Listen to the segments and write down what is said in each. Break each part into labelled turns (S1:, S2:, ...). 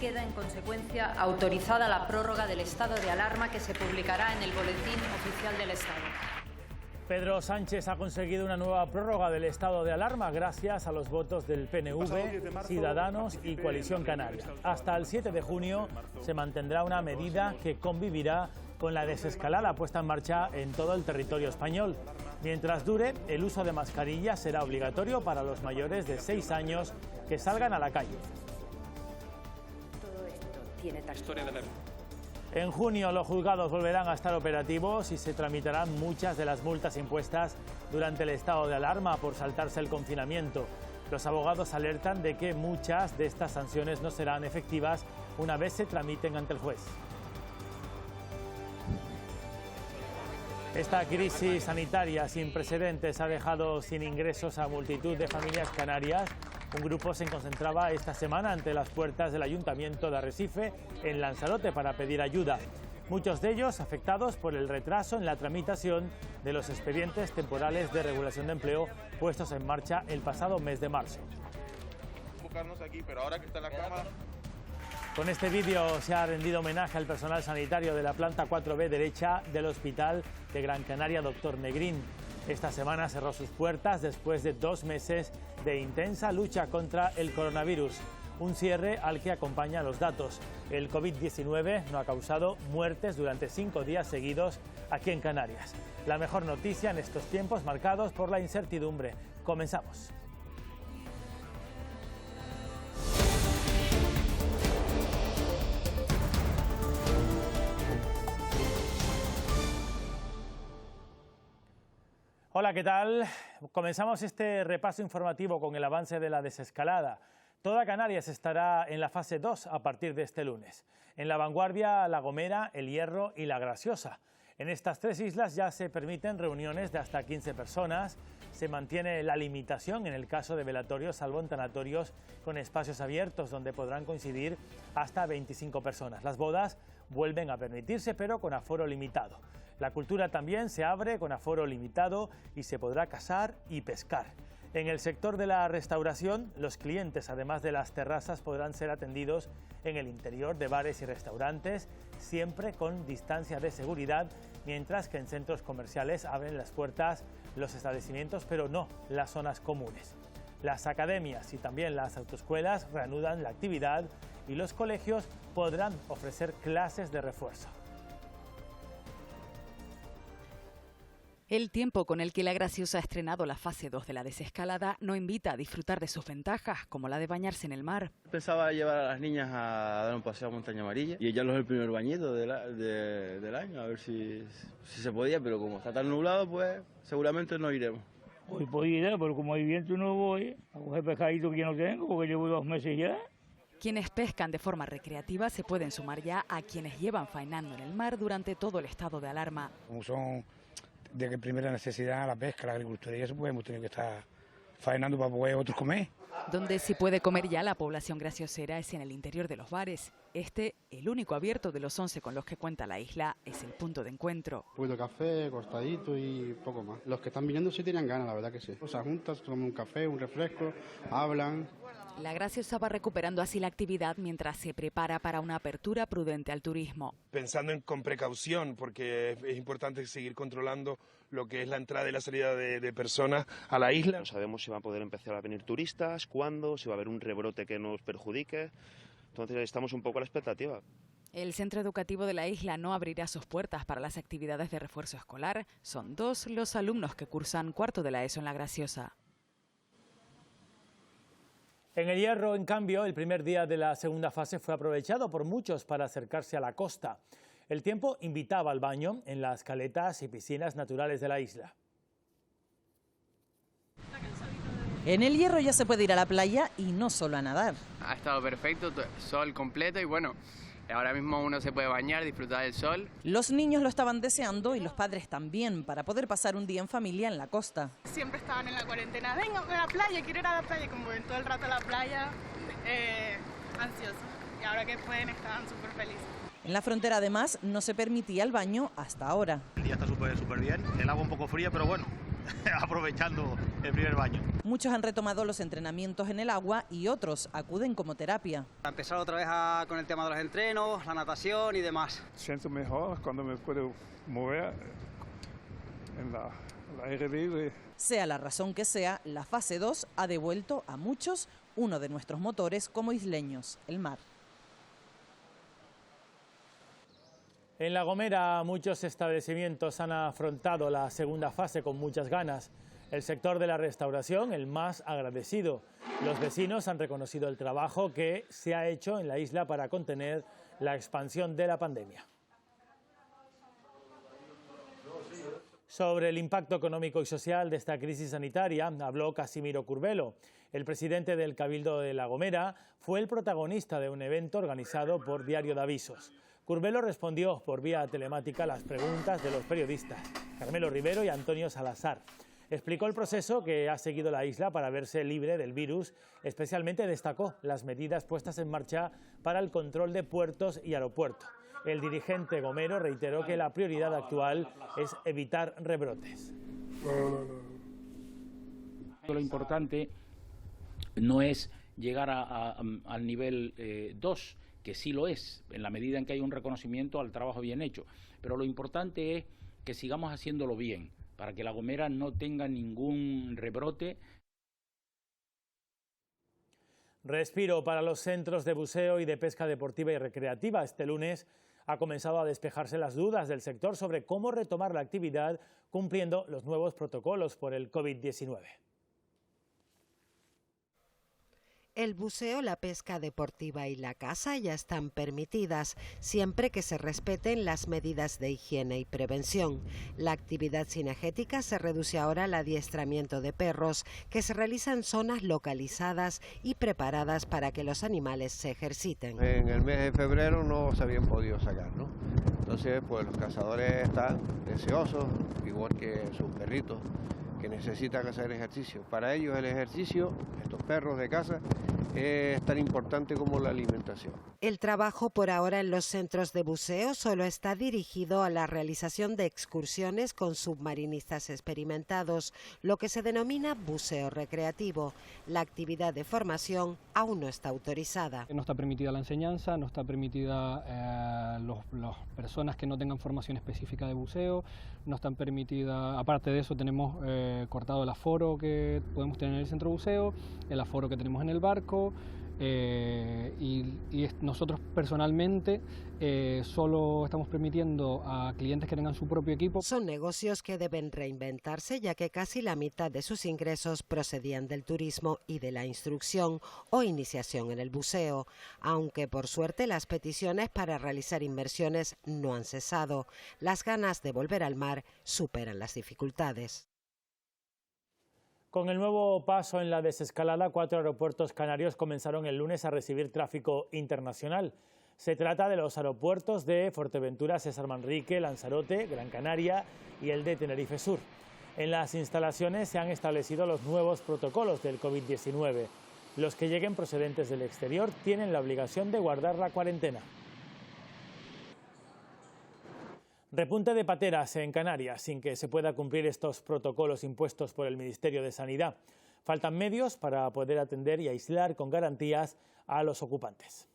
S1: queda en consecuencia autorizada la prórroga del estado de alarma que se publicará en el Boletín Oficial del Estado.
S2: Pedro Sánchez ha conseguido una nueva prórroga del estado de alarma gracias a los votos del PNV, Ciudadanos y Coalición Canaria. Hasta el 7 de junio se mantendrá una medida que convivirá con la desescalada puesta en marcha en todo el territorio español. Mientras dure, el uso de mascarillas será obligatorio para los mayores de 6 años que salgan a la calle.
S1: Todo esto tiene historia de
S2: En junio los juzgados volverán a estar operativos y se tramitarán muchas de las multas impuestas durante el estado de alarma por saltarse el confinamiento. Los abogados alertan de que muchas de estas sanciones no serán efectivas una vez se tramiten ante el juez. Esta crisis sanitaria sin precedentes ha dejado sin ingresos a multitud de familias canarias. Un grupo se concentraba esta semana ante las puertas del Ayuntamiento de Arrecife, en Lanzarote, para pedir ayuda. Muchos de ellos afectados por el retraso en la tramitación de los expedientes temporales de regulación de empleo puestos en marcha el pasado mes de marzo. Con este vídeo se ha rendido homenaje al personal sanitario de la planta 4B derecha del Hospital de Gran Canaria Dr. Negrín. Esta semana cerró sus puertas después de 2 meses de intensa lucha contra el coronavirus. Un cierre al que acompañan los datos. El COVID-19 no ha causado muertes durante 5 días seguidos aquí en Canarias. La mejor noticia en estos tiempos marcados por la incertidumbre. Comenzamos. Hola, ¿qué tal? Comenzamos este repaso informativo con el avance de la desescalada. Toda Canarias estará en la fase 2 a partir de este lunes. En La Vanguardia, La Gomera, El Hierro y La Graciosa. En estas 3 islas ya se permiten reuniones de hasta 15 personas. Se mantiene la limitación en el caso de velatorios, salvo en tanatorios con espacios abiertos donde podrán coincidir hasta 25 personas. Las bodas vuelven a permitirse, pero con aforo limitado. La cultura también se abre con aforo limitado y se podrá cazar y pescar. En el sector de la restauración, los clientes, además de las terrazas, podrán ser atendidos en el interior de bares y restaurantes, siempre con distancia de seguridad, mientras que en centros comerciales abren las puertas los establecimientos, pero no las zonas comunes. Las academias y también las autoescuelas reanudan la actividad y los colegios podrán ofrecer clases de refuerzo.
S3: El tiempo con el que La Graciosa ha estrenado la fase 2 de la desescalada no invita a disfrutar de sus ventajas, como la de bañarse en el mar.
S4: Pensaba llevar a las niñas a dar un paseo a Montaña Amarilla y echarlos el primer bañito del año, a ver si se podía, pero como está tan nublado, pues seguramente no iremos.
S5: Hoy podría ir, pero como hay viento no voy a coger pescadito que yo no tengo, porque llevo 2 meses ya.
S3: Quienes pescan de forma recreativa se pueden sumar ya a quienes llevan faenando en el mar durante todo el estado de alarma.
S6: Como son de primera necesidad la pesca, la agricultura y eso, pues hemos tenido que estar faenando para poder otros comer.
S3: Donde sí puede comer ya la población graciosera es en el interior de los bares. Este, el único abierto de los 11 con los que cuenta la isla, es el punto de encuentro.
S7: Un poquito de café, costadito y poco más. Los que están viniendo sí tienen ganas, la verdad que sí. Se juntan, se toman un café, un refresco, hablan.
S3: La Graciosa va recuperando así la actividad mientras se prepara para una apertura prudente al turismo.
S8: Pensando con precaución, porque es importante seguir controlando lo que es la entrada y la salida de personas a la isla.
S9: No sabemos si van a poder empezar a venir turistas, cuándo, si va a haber un rebrote que nos perjudique. Entonces estamos un poco a la expectativa.
S3: El centro educativo de la isla no abrirá sus puertas para las actividades de refuerzo escolar. Son 2 los alumnos que cursan cuarto de la ESO en La Graciosa.
S2: En El Hierro, en cambio, el primer día de la segunda fase fue aprovechado por muchos para acercarse a la costa. El tiempo invitaba al baño en las caletas y piscinas naturales de la isla.
S10: En El Hierro ya se puede ir a la playa y no solo a nadar.
S11: Ha estado perfecto, sol completo y bueno, ahora mismo uno se puede bañar, disfrutar del sol.
S10: Los niños lo estaban deseando y los padres también, para poder pasar un día en familia en la costa.
S12: Siempre estaban en la cuarentena, venga a la playa, quiero ir a la playa, como ven todo el rato a la playa, ansiosos. Y ahora que pueden, estaban súper felices.
S10: En la frontera además no se permitía el baño hasta ahora.
S13: El día está súper bien, el agua un poco fría, pero bueno, aprovechando el primer baño.
S10: Muchos han retomado los entrenamientos en el agua y otros acuden como terapia.
S14: A empezar otra vez con el tema de los entrenos, la natación y demás.
S15: Siento mejor cuando me puedo mover en la aire libre.
S10: Sea la razón que sea, la fase 2 ha devuelto a muchos uno de nuestros motores como isleños, el mar.
S2: En La Gomera, muchos establecimientos han afrontado la segunda fase con muchas ganas. El sector de la restauración, el más agradecido. Los vecinos han reconocido el trabajo que se ha hecho en la isla para contener la expansión de la pandemia. Sobre el impacto económico y social de esta crisis sanitaria habló Casimiro Curbelo. El presidente del Cabildo de La Gomera fue el protagonista de un evento organizado por Diario de Avisos. Curbelo respondió por vía telemática las preguntas de los periodistas Carmelo Rivero y Antonio Salazar. Explicó el proceso que ha seguido la isla para verse libre del virus. Especialmente destacó las medidas puestas en marcha para el control de puertos y aeropuertos. El dirigente gomero reiteró que la prioridad actual es evitar rebrotes.
S16: Lo importante no es llegar al nivel 2, que sí lo es, en la medida en que hay un reconocimiento al trabajo bien hecho. Pero lo importante es que sigamos haciéndolo bien, para que La Gomera no tenga ningún rebrote.
S2: Respiro para los centros de buceo y de pesca deportiva y recreativa. Este lunes ha comenzado a despejarse las dudas del sector sobre cómo retomar la actividad cumpliendo los nuevos protocolos por el COVID-19.
S17: El buceo, la pesca deportiva y la caza ya están permitidas, siempre que se respeten las medidas de higiene y prevención. La actividad cinegética se reduce ahora al adiestramiento de perros, que se realiza en zonas localizadas y preparadas para que los animales se ejerciten.
S18: En el mes de febrero no se habían podido sacar, ¿no? Entonces, pues los cazadores están deseosos, igual que sus perritos, que necesitan hacer ejercicio. Para ellos el ejercicio, estos perros de caza, es tan importante como la alimentación.
S17: El trabajo por ahora en los centros de buceo solo está dirigido a la realización de excursiones con submarinistas experimentados, lo que se denomina buceo recreativo. La actividad de formación aún no está autorizada.
S19: No está permitida la enseñanza, no está permitida las personas que no tengan formación específica de buceo, no están permitidas, aparte de eso tenemos cortado el aforo que podemos tener en el centro de buceo, el aforo que tenemos en el barco, y nosotros personalmente solo estamos permitiendo a clientes que tengan su propio equipo.
S17: Son negocios que deben reinventarse, ya que casi la mitad de sus ingresos procedían del turismo y de la instrucción o iniciación en el buceo, aunque por suerte las peticiones para realizar inversiones no han cesado. Las ganas de volver al mar superan las dificultades.
S2: Con el nuevo paso en la desescalada, 4 aeropuertos canarios comenzaron el lunes a recibir tráfico internacional. Se trata de los aeropuertos de Fuerteventura, César Manrique, Lanzarote, Gran Canaria y el de Tenerife Sur. En las instalaciones se han establecido los nuevos protocolos del COVID-19. Los que lleguen procedentes del exterior tienen la obligación de guardar la cuarentena. Repunte de pateras en Canarias sin que se pueda cumplir estos protocolos impuestos por el Ministerio de Sanidad. Faltan medios para poder atender y aislar con garantías a los ocupantes.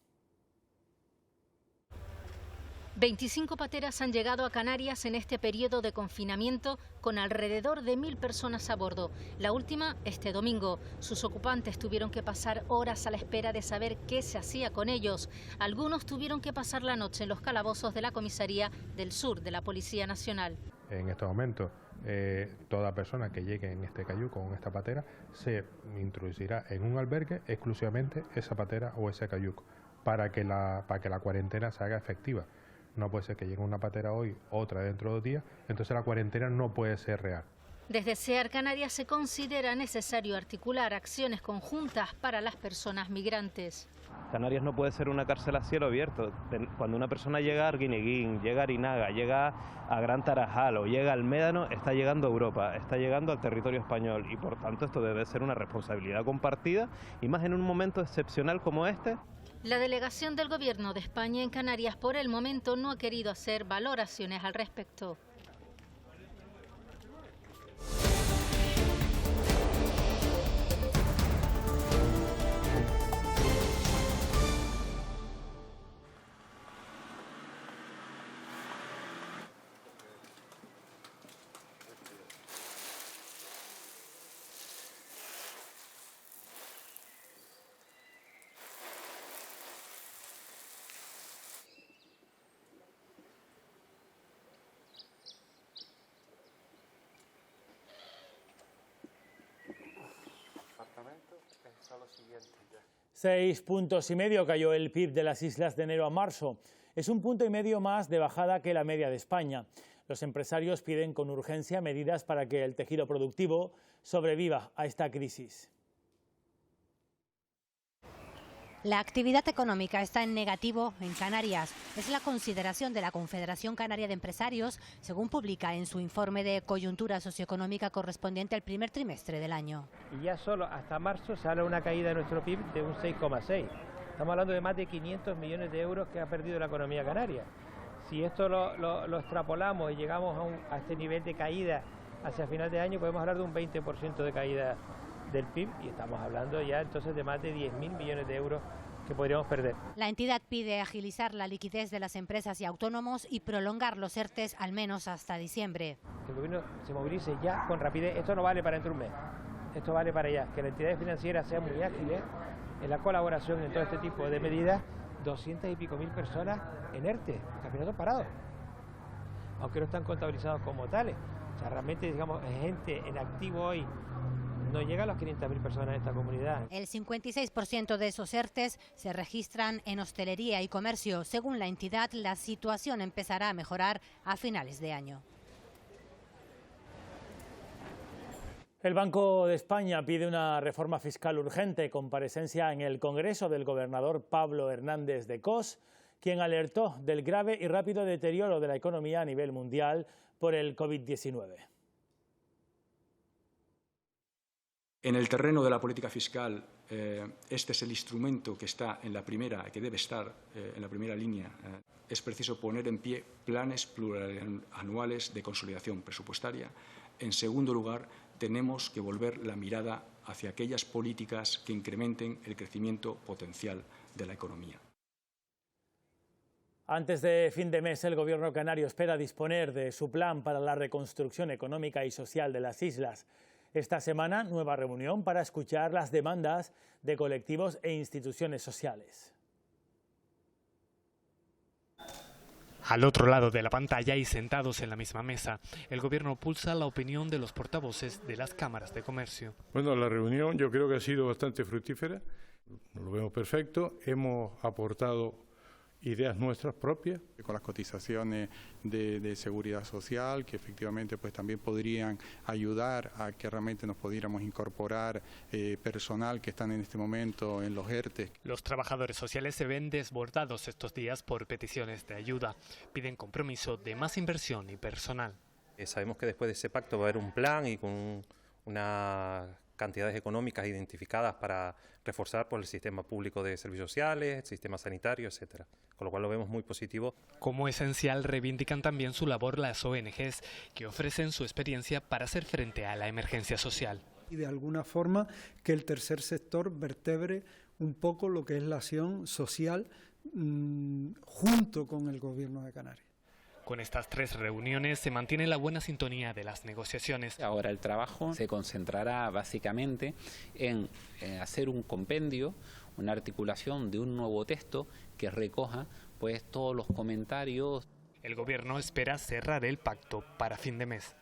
S20: 25 pateras han llegado a Canarias en este periodo de confinamiento con alrededor de 1000 personas a bordo. La última este domingo. Sus ocupantes tuvieron que pasar horas a la espera de saber qué se hacía con ellos. Algunos tuvieron que pasar la noche en los calabozos de la comisaría del sur de la Policía Nacional.
S21: En este momento, toda persona que llegue en este cayuco con esta patera se introducirá en un albergue exclusivamente esa patera o ese cayuco para que la cuarentena se haga efectiva. No puede ser que llegue una patera hoy, otra dentro de 2 días, entonces la cuarentena no puede ser real.
S20: Desde SEAR Canarias se considera necesario articular acciones conjuntas para las personas migrantes.
S22: Canarias no puede ser una cárcel a cielo abierto. Cuando una persona llega a Arguineguín, llega a Arinaga, llega a Gran Tarajal o llega al Médano, está llegando a Europa, está llegando al territorio español y por tanto esto debe ser una responsabilidad compartida y más en un momento excepcional como este.
S20: La delegación del Gobierno de España en Canarias por el momento no ha querido hacer valoraciones al respecto.
S2: 6,5 puntos cayó el PIB de las islas de enero a marzo. Es 1,5 puntos más de bajada que la media de España. Los empresarios piden con urgencia medidas para que el tejido productivo sobreviva a esta crisis.
S1: La actividad económica está en negativo en Canarias. Es la consideración de la Confederación Canaria de Empresarios, según publica en su informe de coyuntura socioeconómica correspondiente al primer trimestre del año.
S13: Y ya solo hasta marzo se habla de una caída de nuestro PIB de un 6,6. Estamos hablando de más de 500 millones de euros que ha perdido la economía canaria. Si esto lo extrapolamos y llegamos a este nivel de caída hacia final de año, podemos hablar de un 20% de caída del PIB y estamos hablando ya entonces de más de 10.000 millones de euros que podríamos perder.
S1: La entidad pide agilizar la liquidez de las empresas y autónomos y prolongar los ERTEs al menos hasta diciembre.
S13: Que el gobierno se movilice ya con rapidez. Esto no vale para dentro de un mes, esto vale para ya. Que las entidades financieras sean muy ágiles en la colaboración en todo este tipo de medidas. 200 y pico mil personas en ERTE, caminados parados, aunque no están contabilizados como tales. O sea, realmente, digamos, gente en activo hoy no llega a las 500.000 personas en esta comunidad.
S1: El 56% de esos ERTEs se registran en hostelería y comercio. Según la entidad, la situación empezará a mejorar a finales de año.
S2: El Banco de España pide una reforma fiscal urgente, comparecencia en el Congreso del gobernador Pablo Hernández de Cos, quien alertó del grave y rápido deterioro de la economía a nivel mundial por el COVID-19.
S23: En el terreno de la política fiscal, este es el instrumento que está en la primera, que debe estar en la primera línea. Es preciso poner en pie planes plurianuales de consolidación presupuestaria. En segundo lugar, tenemos que volver la mirada hacia aquellas políticas que incrementen el crecimiento potencial de la economía.
S2: Antes de fin de mes, el Gobierno canario espera disponer de su plan para la reconstrucción económica y social de las islas. Esta semana, nueva reunión para escuchar las demandas de colectivos e instituciones sociales.
S24: Al otro lado de la pantalla y sentados en la misma mesa, el Gobierno pulsa la opinión de los portavoces de las cámaras de comercio.
S15: Bueno, la reunión yo creo que ha sido bastante fructífera, lo vemos perfecto, hemos aportado ideas nuestras propias.
S25: Con las cotizaciones de seguridad social, que efectivamente pues también podrían ayudar a que realmente nos pudiéramos incorporar personal que están en este momento en los ERTE.
S24: Los trabajadores sociales se ven desbordados estos días por peticiones de ayuda. Piden compromiso de más inversión y personal.
S26: Sabemos que después de ese pacto va a haber un plan y con unas cantidades económicas identificadas para reforzar el sistema público de servicios sociales, el sistema sanitario, etcétera. Con lo cual lo vemos muy positivo.
S24: Como esencial reivindican también su labor las ONGs, que ofrecen su experiencia para hacer frente a la emergencia social.
S27: Y de alguna forma que el tercer sector vertebre un poco lo que es la acción social junto con el Gobierno de Canarias.
S24: Con estas 3 reuniones se mantiene la buena sintonía de las negociaciones.
S28: Ahora el trabajo se concentrará básicamente en hacer un compendio, una articulación de un nuevo texto que recoja pues todos los comentarios.
S24: El Gobierno espera cerrar el pacto para fin de mes.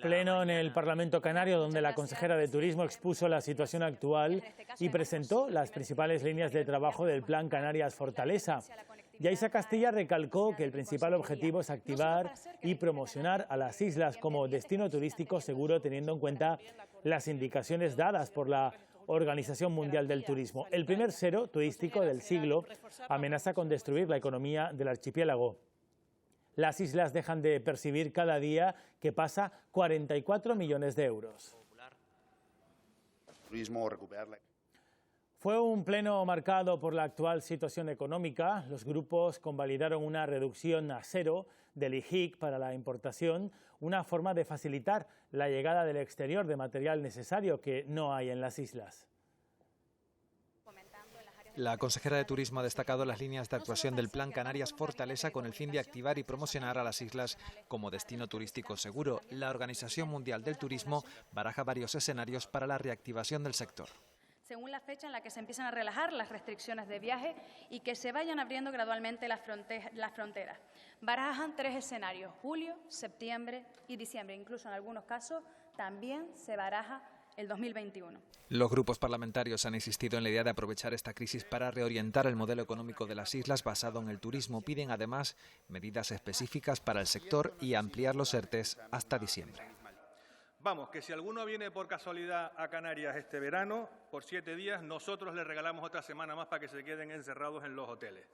S2: Pleno en el Parlamento Canario, donde la consejera de Turismo expuso la situación actual y presentó las principales líneas de trabajo del Plan Canarias Fortaleza. Yaisa Castilla recalcó que el principal objetivo es activar y promocionar a las islas como destino turístico seguro, teniendo en cuenta las indicaciones dadas por la Organización Mundial del Turismo. El primer cero turístico del siglo amenaza con destruir la economía del archipiélago. Las islas dejan de percibir cada día que pasa 44 millones de euros. Fue un pleno marcado por la actual situación económica. Los grupos convalidaron una reducción a 0 del IGIC para la importación, una forma de facilitar la llegada del exterior de material necesario que no hay en las islas.
S29: La consejera de Turismo ha destacado las líneas de actuación del Plan Canarias Fortaleza con el fin de activar y promocionar a las islas como destino turístico seguro. La Organización Mundial del Turismo baraja varios escenarios para la reactivación del sector.
S30: Según la fecha en la que se empiezan a relajar las restricciones de viaje y que se vayan abriendo gradualmente las fronteras. Barajan 3 escenarios: julio, septiembre y diciembre. Incluso en algunos casos también se baraja el 2021.
S29: Los grupos parlamentarios han insistido en la idea de aprovechar esta crisis para reorientar el modelo económico de las islas basado en el turismo. Piden además medidas específicas para el sector y ampliar los ERTEs hasta diciembre.
S3: Vamos, que si alguno viene por casualidad a Canarias este verano, por 7 días, nosotros le regalamos otra semana más para que se queden encerrados en los hoteles.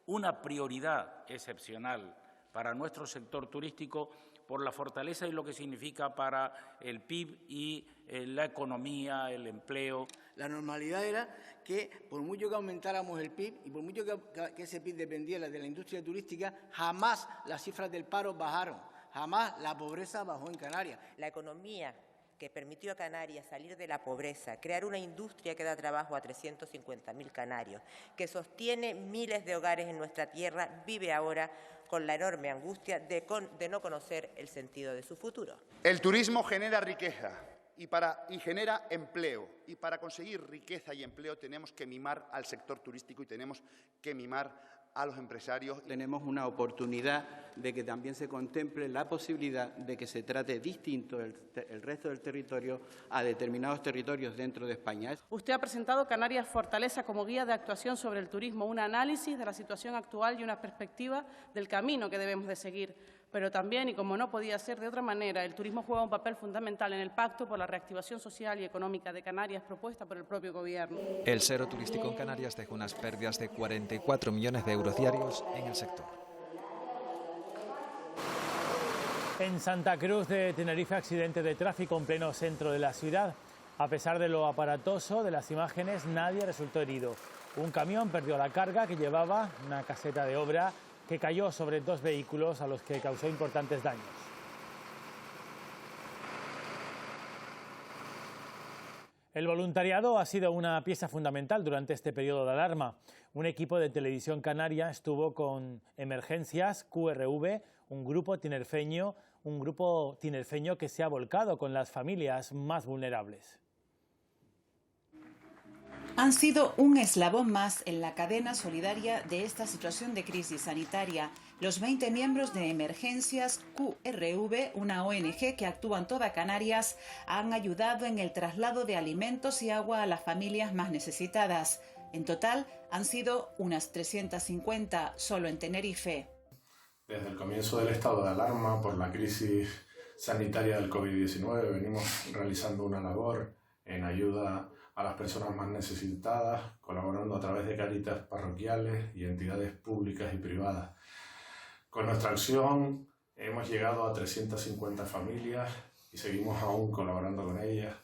S16: Una prioridad excepcional para nuestro sector turístico por la fortaleza y lo que significa para el PIB y la economía, el empleo.
S4: La normalidad era que por mucho que aumentáramos el PIB y por mucho que ese PIB dependiera de la industria turística, jamás las cifras del paro bajaron. Jamás la pobreza bajó en Canarias.
S5: La economía que permitió a Canarias salir de la pobreza, crear una industria que da trabajo a 350.000 canarios, que sostiene miles de hogares en nuestra tierra, vive ahora con la enorme angustia de no conocer el sentido de su futuro.
S6: El turismo genera riqueza y genera empleo. Y para conseguir riqueza y empleo tenemos que mimar al sector turístico y tenemos que mimar a los empresarios.
S7: Tenemos una oportunidad de que también se contemple la posibilidad de que se trate distinto el resto del territorio a determinados territorios dentro de España.
S8: Usted ha presentado Canarias Fortaleza como guía de actuación sobre el turismo, un análisis de la situación actual y una perspectiva del camino que debemos de seguir. Pero también, y como no podía ser de otra manera, el turismo juega un papel fundamental en el Pacto por la Reactivación Social y Económica de Canarias propuesta por el propio Gobierno.
S29: El cero turístico en Canarias dejó unas pérdidas de 44 millones de euros diarios en el sector.
S2: En Santa Cruz de Tenerife, accidente de tráfico en pleno centro de la ciudad. A pesar de lo aparatoso de las imágenes, nadie resultó herido. Un camión perdió la carga que llevaba una caseta de obra que cayó sobre 2 vehículos a los que causó importantes daños. El voluntariado ha sido una pieza fundamental durante este periodo de alarma. Un equipo de Televisión Canaria estuvo con Emergencias QRV, un grupo tinerfeño que se ha volcado con las familias más vulnerables.
S9: Han sido un eslabón más en la cadena solidaria de esta situación de crisis sanitaria. Los 20 miembros de Emergencias QRV, una ONG que actúa en toda Canarias, han ayudado en el traslado de alimentos y agua a las familias más necesitadas. En total han sido unas 350 solo en Tenerife.
S21: Desde el comienzo del estado de alarma por la crisis sanitaria del COVID-19 venimos realizando una labor en ayuda a las personas más necesitadas, colaborando a través de Cáritas parroquiales y entidades públicas y privadas. Con nuestra acción hemos llegado a 350 familias y seguimos aún colaborando con ellas,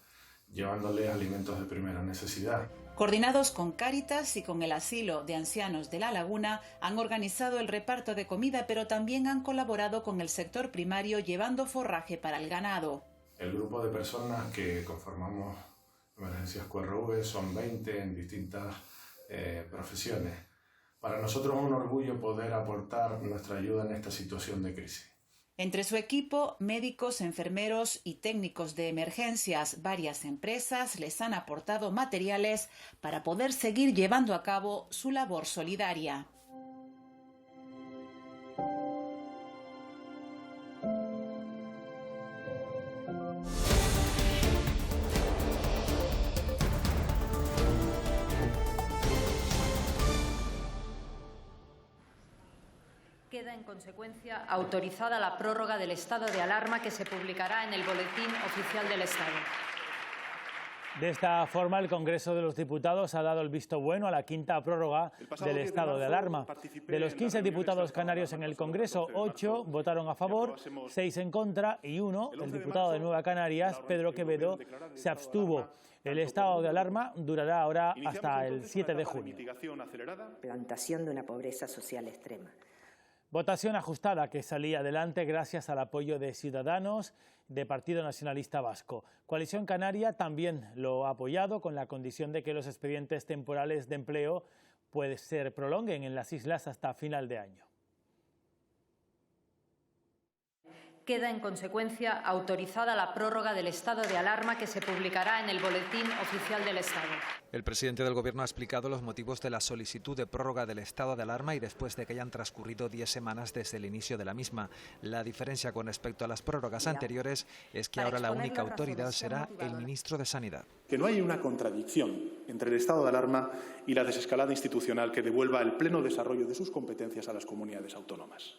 S21: llevándoles alimentos de primera necesidad.
S9: Coordinados con Cáritas y con el Asilo de Ancianos de La Laguna, han organizado el reparto de comida, pero también han colaborado con el sector primario llevando forraje para el ganado.
S21: El grupo de personas que conformamos Emergencias QRV son 20 en distintas profesiones. Para nosotros es un orgullo poder aportar nuestra ayuda en esta situación de crisis.
S9: Entre su equipo, médicos, enfermeros y técnicos de emergencias, varias empresas les han aportado materiales para poder seguir llevando a cabo su labor solidaria.
S11: Queda en consecuencia autorizada la prórroga del estado de alarma que se publicará en el Boletín Oficial del Estado.
S2: De esta forma, el Congreso de los Diputados ha dado el visto bueno a la 5ª prórroga del estado de alarma. De los 15 diputados canarios en el Congreso, 8 votaron a favor, 6 en contra y 1, el diputado de Nueva Canarias, Pedro Quevedo, se abstuvo. El estado de alarma durará ahora hasta el 7 de junio.
S12: Plantación de una pobreza social extrema.
S2: Votación ajustada que salía adelante gracias al apoyo de Ciudadanos, de Partido Nacionalista Vasco. Coalición Canaria también lo ha apoyado con la condición de que los expedientes temporales de empleo se prolonguen en las islas hasta final de año.
S11: Queda, en consecuencia, autorizada la prórroga del estado de alarma que se publicará en el Boletín Oficial del Estado.
S29: El presidente del Gobierno ha explicado los motivos de la solicitud de prórroga del estado de alarma y después de que hayan transcurrido 10 semanas desde el inicio de la misma. La diferencia con respecto a las prórrogas anteriores es que ahora la única autoridad será el ministro de Sanidad.
S1: Que no hay una contradicción entre el estado de alarma y la desescalada institucional que devuelva el pleno desarrollo de sus competencias a las comunidades autónomas.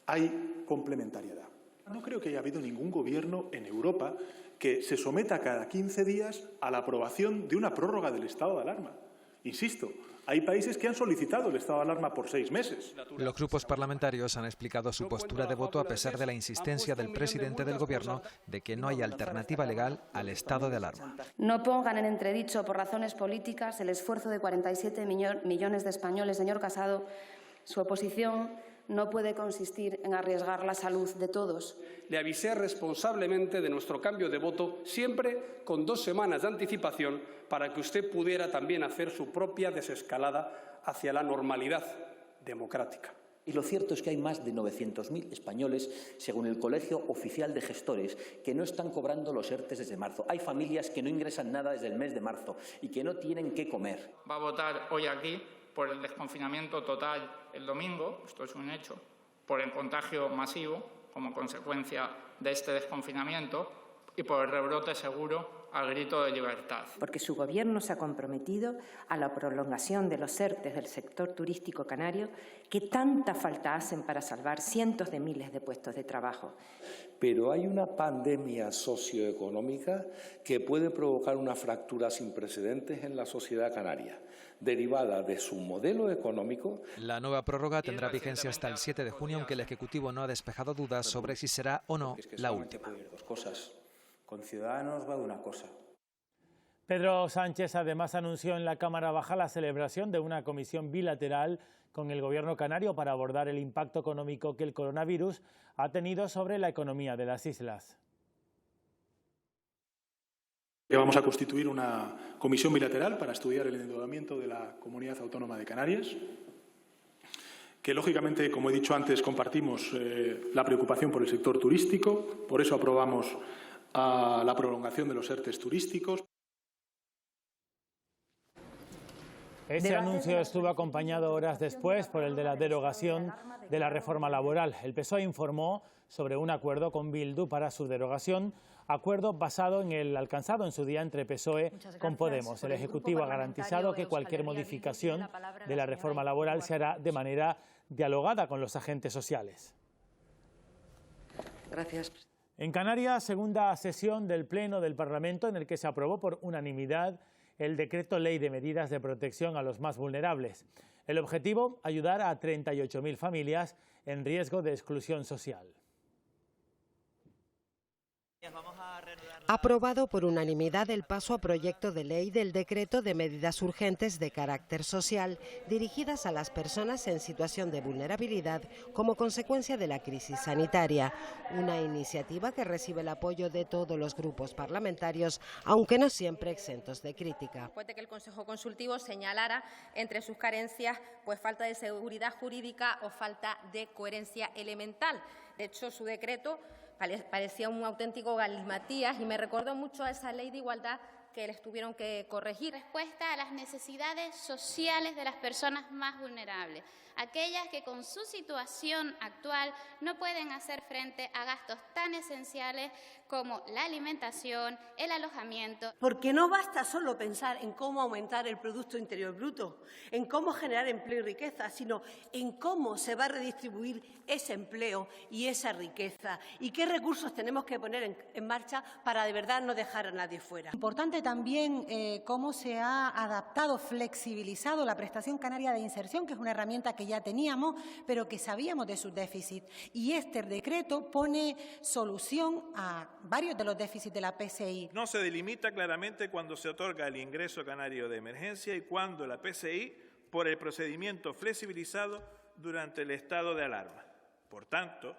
S1: Hay complementariedad. No creo que haya habido ningún gobierno en Europa que se someta cada 15 días a la aprobación de una prórroga del estado de alarma. Insisto, hay países que han solicitado el estado de alarma por 6 meses.
S29: Los grupos parlamentarios han explicado su postura de voto a pesar de la insistencia del presidente del Gobierno de que no hay alternativa legal al estado de alarma.
S10: No pongan en entredicho por razones políticas el esfuerzo de 47 millones de españoles, señor Casado. Su oposición no puede consistir en arriesgar la salud de todos.
S13: Le avisé responsablemente de nuestro cambio de voto, siempre con 2 semanas de anticipación, para que usted pudiera también hacer su propia desescalada hacia la normalidad democrática.
S14: Y lo cierto es que hay más de 900.000 españoles, según el Colegio Oficial de Gestores, que no están cobrando los ERTE desde marzo. Hay familias que no ingresan nada desde el mes de marzo y que no tienen qué comer.
S17: Va a votar hoy aquí por el desconfinamiento total el domingo, esto es un hecho, por el contagio masivo como consecuencia de este desconfinamiento y por el rebrote seguro al grito de libertad.
S12: Porque su Gobierno se ha comprometido a la prolongación de los ERTE del sector turístico canario que tanta falta hacen para salvar cientos de miles de puestos de trabajo.
S18: Pero hay una pandemia socioeconómica que puede provocar una fractura sin precedentes en la sociedad canaria, derivada de su modelo económico.
S29: La nueva prórroga tendrá vigencia hasta el 7 de junio, aunque el Ejecutivo no ha despejado dudas sobre si será o no la última.
S18: Dos cosas. Con Ciudadanos va de una cosa.
S2: Pedro Sánchez además anunció en la Cámara Baja la celebración de una comisión bilateral con el Gobierno canario para abordar el impacto económico que el coronavirus ha tenido sobre la economía de las islas.
S1: Vamos a constituir una comisión bilateral para estudiar el endeudamiento de la Comunidad Autónoma de Canarias, que lógicamente, como he dicho antes, compartimos la preocupación por el sector turístico, por eso aprobamos la prolongación de los ERTE turísticos.
S2: Ese anuncio estuvo acompañado horas después por el de la derogación de la reforma laboral. El PSOE informó sobre un acuerdo con Bildu para su derogación, acuerdo basado en el alcanzado en su día entre PSOE con Podemos. El Ejecutivo ha garantizado que cualquier modificación de la reforma laboral se hará de manera dialogada con los agentes sociales.
S12: Gracias.
S2: En Canarias, segunda sesión del Pleno del Parlamento en el que se aprobó por unanimidad el Decreto Ley de Medidas de Protección a los más vulnerables. El objetivo, ayudar a 38.000 familias en riesgo de exclusión social.
S19: Aprobado por unanimidad el paso a proyecto de ley del decreto de medidas urgentes de carácter social dirigidas a las personas en situación de vulnerabilidad como consecuencia de la crisis sanitaria. Una iniciativa que recibe el apoyo de todos los grupos parlamentarios, aunque no siempre exentos de crítica.
S20: Después de que el Consejo Consultivo señalara entre sus carencias falta de seguridad jurídica o falta de coherencia elemental. De hecho, su decreto parecía un auténtico galimatías y me recordó mucho a esa ley de igualdad que les tuvieron que corregir.
S22: Respuesta a las necesidades sociales de las personas más vulnerables, aquellas que con su situación actual no pueden hacer frente a gastos tan esenciales como la alimentación, el alojamiento.
S23: Porque no basta solo pensar en cómo aumentar el Producto Interior Bruto, en cómo generar empleo y riqueza, sino en cómo se va a redistribuir ese empleo y esa riqueza y qué recursos tenemos que poner en marcha para de verdad no dejar a nadie fuera.
S31: Importante también cómo se ha adaptado, flexibilizado la prestación canaria de inserción, que es una herramienta que ya teníamos, pero que sabíamos de sus déficits. Y este decreto pone solución a varios de los déficits de la PCI.
S32: No se delimita claramente cuándo se otorga el ingreso canario de emergencia y cuándo la PCI por el procedimiento flexibilizado durante el estado de alarma. Por tanto,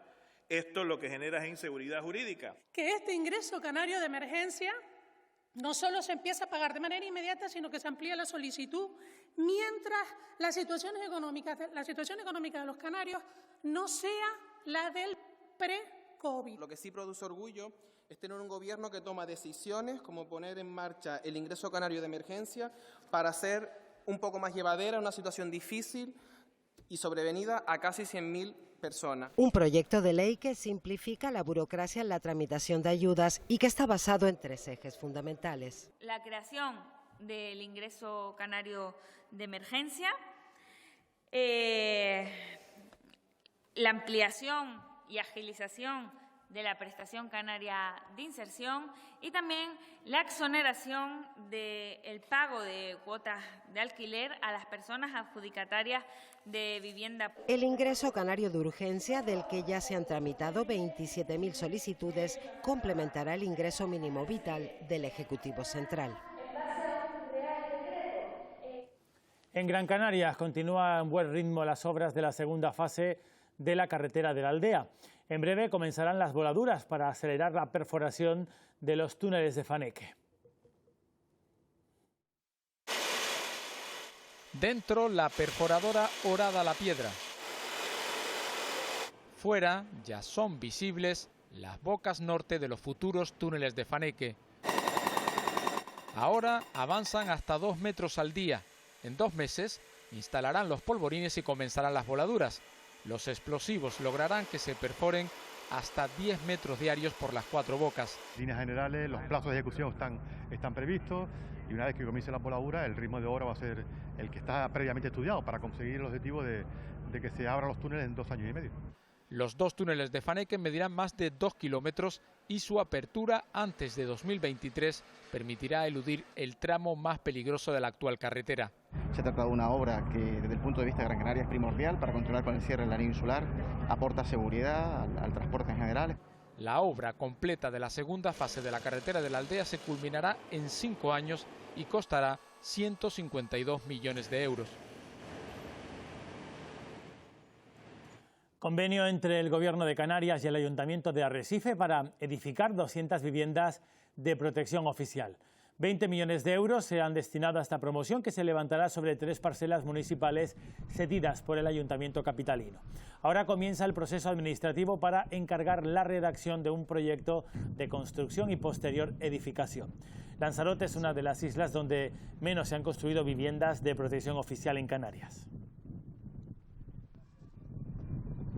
S32: esto lo que genera es inseguridad jurídica.
S8: Que este ingreso canario de emergencia no solo se empieza a pagar de manera inmediata, sino que se amplía la solicitud mientras la situación económica de los canarios no sea la del
S3: COVID.
S4: Lo que sí produce orgullo es tener un gobierno que toma decisiones como poner en marcha el ingreso canario de emergencia para hacer un poco más llevadera una situación difícil y sobrevenida a casi 100.000 personas.
S19: Un proyecto de ley que simplifica la burocracia en la tramitación de ayudas y que está basado en 3 ejes fundamentales.
S5: La creación del ingreso canario de emergencia, la ampliación y agilización de la prestación canaria de inserción y también la exoneración del pago de cuotas de alquiler a las personas adjudicatarias de vivienda.
S19: El ingreso canario de urgencia, del que ya se han tramitado 27.000 solicitudes, complementará el ingreso mínimo vital del Ejecutivo Central.
S2: En Gran Canaria continúan en buen ritmo las obras de la segunda fase de la carretera de la Aldea. En breve comenzarán las voladuras para acelerar la perforación de los túneles de Faneque.
S6: Dentro, la perforadora horada la piedra. Fuera, ya son visibles las bocas norte de los futuros túneles de Faneque. Ahora avanzan hasta 2 metros al día. En 2 meses instalarán los polvorines y comenzarán las voladuras. Los explosivos lograrán que se perforen hasta 10 metros diarios por las 4 bocas.
S15: En líneas generales, los plazos de ejecución están previstos y una vez que comience la voladura, el ritmo de obra va a ser el que está previamente estudiado para conseguir el objetivo de que se abran los túneles en 2 años y medio.
S6: Los 2 túneles de Faneque medirán más de 2 kilómetros y su apertura antes de 2023 permitirá eludir el tramo más peligroso de la actual carretera.
S16: Se trata de una obra que desde el punto de vista de Gran Canaria es primordial para continuar con el cierre de la línea insular, aporta seguridad al transporte en general.
S6: La obra completa de la segunda fase de la carretera de la Aldea se culminará en 5 años y costará 152 millones de euros.
S2: Convenio entre el Gobierno de Canarias y el Ayuntamiento de Arrecife para edificar 200 viviendas de protección oficial. 20 millones de euros se han destinado a esta promoción, que se levantará sobre 3 parcelas municipales cedidas por el Ayuntamiento capitalino. Ahora comienza el proceso administrativo para encargar la redacción de un proyecto de construcción y posterior edificación. Lanzarote es una de las islas donde menos se han construido viviendas de protección oficial en Canarias.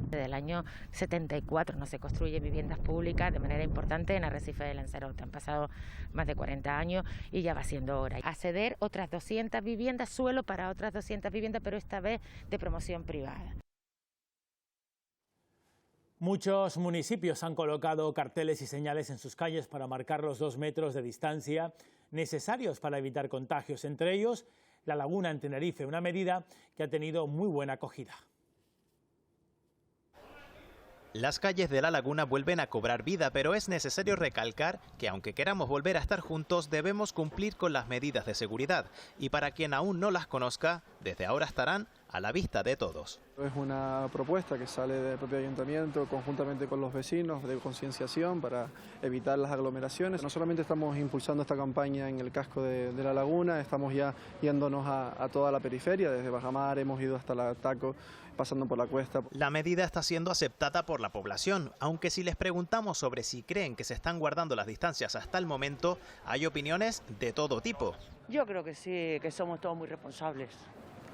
S24: Desde el año 74 no se construyen viviendas públicas de manera importante en Arrecife de Lanzarote. Han pasado más de 40 años y ya va siendo hora. A ceder otras 200 viviendas, suelo para otras 200 viviendas, pero esta vez de promoción privada.
S2: Muchos municipios han colocado carteles y señales en sus calles para marcar los 2 metros de distancia necesarios para evitar contagios. Entre ellos, La Laguna en Tenerife, una medida que ha tenido muy buena acogida.
S25: Las calles de La Laguna vuelven a cobrar vida, pero es necesario recalcar que aunque queramos volver a estar juntos, debemos cumplir con las medidas de seguridad. Y para quien aún no las conozca, desde ahora estarán a la vista de todos.
S26: Es una propuesta que sale del propio ayuntamiento conjuntamente con los vecinos de concienciación para evitar las aglomeraciones. No solamente estamos impulsando esta campaña en el casco de La Laguna, estamos ya yéndonos a toda la periferia, desde Bajamar hemos ido hasta la Taco, pasando por la Cuesta.
S25: La medida está siendo aceptada por la población, aunque si les preguntamos sobre si creen que se están guardando las distancias hasta el momento, hay opiniones de todo tipo.
S27: Yo creo que sí, que somos todos muy responsables.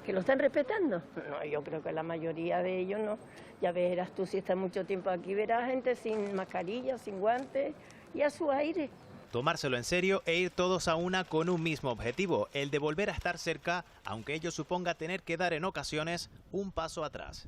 S28: ¿Que lo están respetando?
S27: No, yo creo que la mayoría de ellos no. Ya verás tú, si estás mucho tiempo aquí, verás gente sin mascarilla, sin guantes y a su aire.
S25: Tomárselo en serio e ir todos a una con un mismo objetivo, el de volver a estar cerca, aunque ello suponga tener que dar en ocasiones un paso atrás.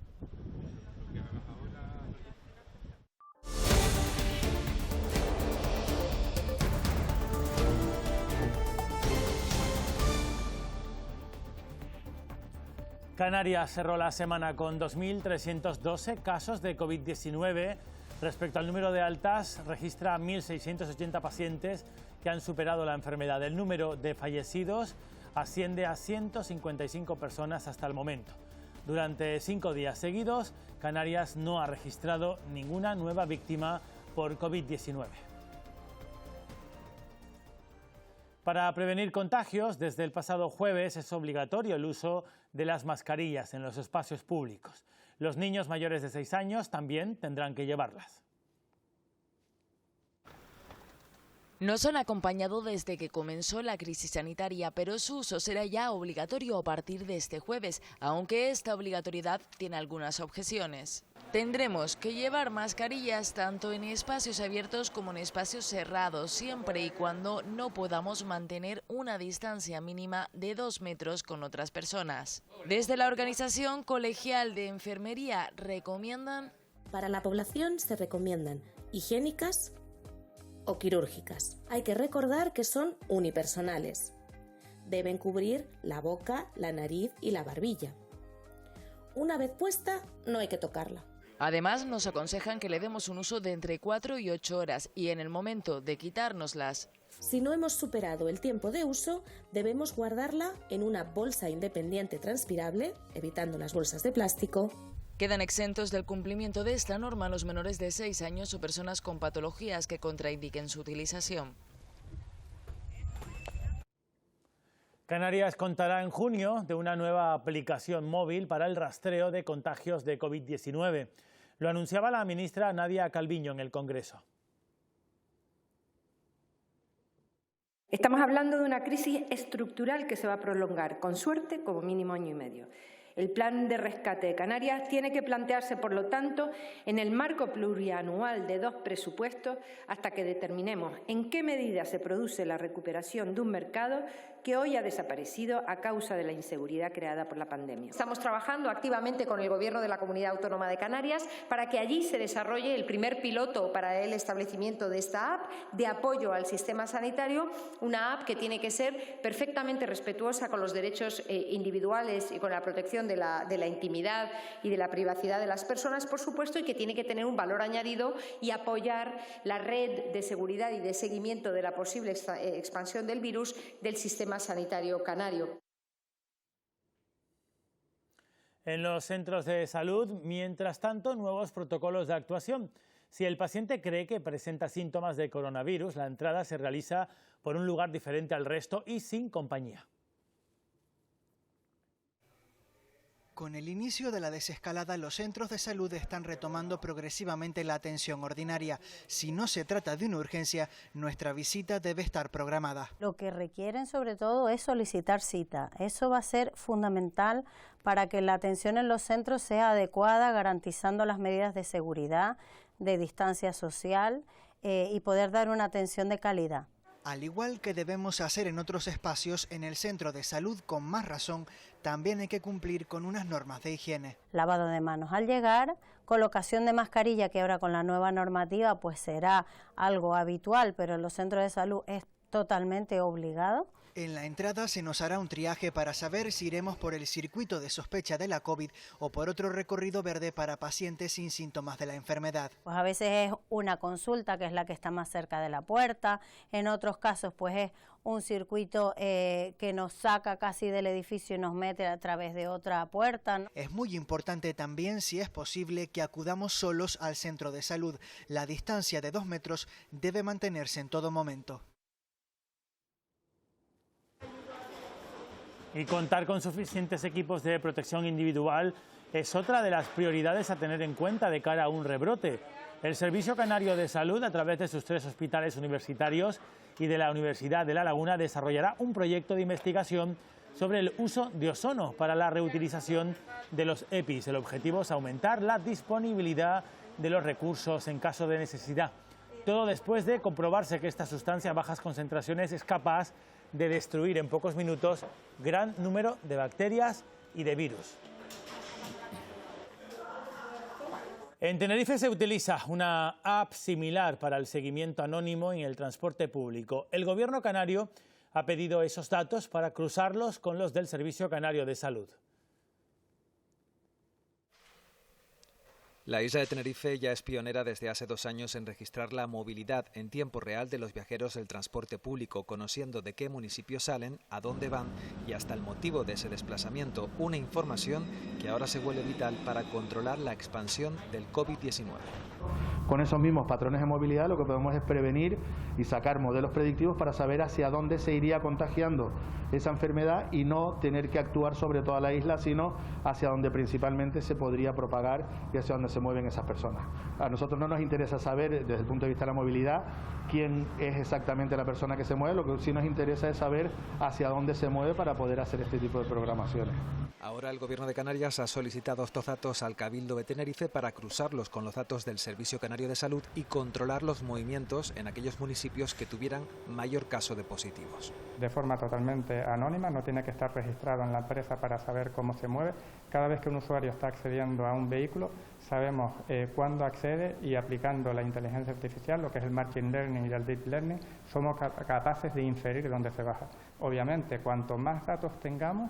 S2: Canarias cerró la semana con 2.312 casos de COVID-19. Respecto al número de altas, registra 1.680 pacientes que han superado la enfermedad. El número de fallecidos asciende a 155 personas hasta el momento. Durante 5 días seguidos, Canarias no ha registrado ninguna nueva víctima por COVID-19. Para prevenir contagios, desde el pasado jueves es obligatorio el uso de las mascarillas en los espacios públicos. Los niños mayores de 6 años también tendrán que llevarlas.
S3: Nos han acompañado desde que comenzó la crisis sanitaria, pero su uso será ya obligatorio a partir de este jueves, aunque esta obligatoriedad tiene algunas objeciones. Tendremos que llevar mascarillas tanto en espacios abiertos como en espacios cerrados, siempre y cuando no podamos mantener una distancia mínima de 2 metros con otras personas. Desde la Organización Colegial de Enfermería recomiendan...
S7: Para la población se recomiendan higiénicas o quirúrgicas. Hay que recordar que son unipersonales. Deben cubrir la boca, la nariz y la barbilla. Una vez puesta, no hay que tocarla.
S3: Además, nos aconsejan que le demos un uso de entre 4 y 8 horas y en el momento de quitárnoslas.
S7: Si no hemos superado el tiempo de uso, debemos guardarla en una bolsa independiente transpirable, evitando las bolsas de plástico.
S3: Quedan exentos del cumplimiento de esta norma los menores de 6 años o personas con patologías que contraindiquen su utilización.
S2: Canarias contará en junio de una nueva aplicación móvil para el rastreo de contagios de COVID-19. Lo anunciaba la ministra Nadia Calviño en el Congreso.
S12: Estamos hablando de una crisis estructural que se va a prolongar, con suerte, como mínimo año y medio. El plan de rescate de Canarias tiene que plantearse, por lo tanto, en el marco plurianual de 2 presupuestos hasta que determinemos en qué medida se produce la recuperación de un mercado que hoy ha desaparecido a causa de la inseguridad creada por la pandemia. Estamos trabajando activamente con el Gobierno de la Comunidad Autónoma de Canarias para que allí se desarrolle el primer piloto para el establecimiento de esta app de apoyo al sistema sanitario, una app que tiene que ser perfectamente respetuosa con los derechos individuales y con la protección de la intimidad y de la privacidad de las personas, por supuesto, y que tiene que tener un valor añadido y apoyar la red de seguridad y de seguimiento de la posible expansión del virus del sistema sanitario canario.
S2: En los centros de salud, mientras tanto, nuevos protocolos de actuación. Si el paciente cree que presenta síntomas de coronavirus, la entrada se realiza por un lugar diferente al resto y sin compañía.
S9: Con el inicio de la desescalada, los centros de salud están retomando progresivamente la atención ordinaria. Si no se trata de una urgencia, nuestra visita debe estar programada.
S10: Lo que requieren sobre todo es solicitar cita. Eso va a ser fundamental para que la atención en los centros sea adecuada, garantizando las medidas de seguridad, de distancia social y poder dar una atención de calidad.
S9: Al igual que debemos hacer en otros espacios, en el centro de salud, con más razón, también hay que cumplir con unas normas de higiene.
S10: Lavado de manos al llegar, colocación de mascarilla, que ahora con la nueva normativa pues será algo habitual, pero en los centros de salud es totalmente obligado.
S9: En la entrada se nos hará un triaje para saber si iremos por el circuito de sospecha de la COVID o por otro recorrido verde para pacientes sin síntomas de la enfermedad.
S10: Pues a veces es una consulta, que es la que está más cerca de la puerta, en otros casos pues es un circuito que nos saca casi del edificio y nos mete a través de otra puerta, ¿no?
S9: Es muy importante también, si es posible, que acudamos solos al centro de salud. La distancia de 2 metros debe mantenerse en todo momento.
S2: Y contar con suficientes equipos de protección individual es otra de las prioridades a tener en cuenta de cara a un rebrote. El Servicio Canario de Salud, a través de sus 3 hospitales universitarios y de la Universidad de La Laguna, desarrollará un proyecto de investigación sobre el uso de ozono para la reutilización de los EPIs. El objetivo es aumentar la disponibilidad de los recursos en caso de necesidad. Todo después de comprobarse que esta sustancia a bajas concentraciones es capaz de destruir en pocos minutos gran número de bacterias y de virus. En Tenerife se utiliza una app similar para el seguimiento anónimo en el transporte público. El Gobierno canario ha pedido esos datos para cruzarlos con los del Servicio Canario de Salud.
S11: La isla de Tenerife ya es pionera desde hace 2 años en registrar la movilidad en tiempo real de los viajeros del transporte público, conociendo de qué municipios salen, a dónde van y hasta el motivo de ese desplazamiento, una información que ahora se vuelve vital para controlar la expansión del COVID-19.
S13: Con esos mismos patrones de movilidad lo que podemos es prevenir y sacar modelos predictivos para saber hacia dónde se iría contagiando esa enfermedad y no tener que actuar sobre toda la isla, sino hacia donde principalmente se podría propagar y hacia donde se mueven esas personas. A nosotros no nos interesa saber, desde el punto de vista de la movilidad, quién es exactamente la persona que se mueve, lo que sí nos interesa es saber hacia dónde se mueve para poder hacer este tipo de programaciones.
S11: Ahora el Gobierno de Canarias ha solicitado estos datos al Cabildo de Tenerife para cruzarlos con los datos del Servicio Canario de Salud y controlar los movimientos en aquellos municipios que tuvieran mayor caso de positivos.
S1: De forma totalmente anónima, no tiene que estar registrado en la empresa para saber cómo se mueve. Cada vez que un usuario está accediendo a un vehículo, sabemos cuándo accede y aplicando la inteligencia artificial, lo que es el Machine Learning y el Deep Learning, somos capaces de inferir dónde se baja. Obviamente, cuanto más datos tengamos,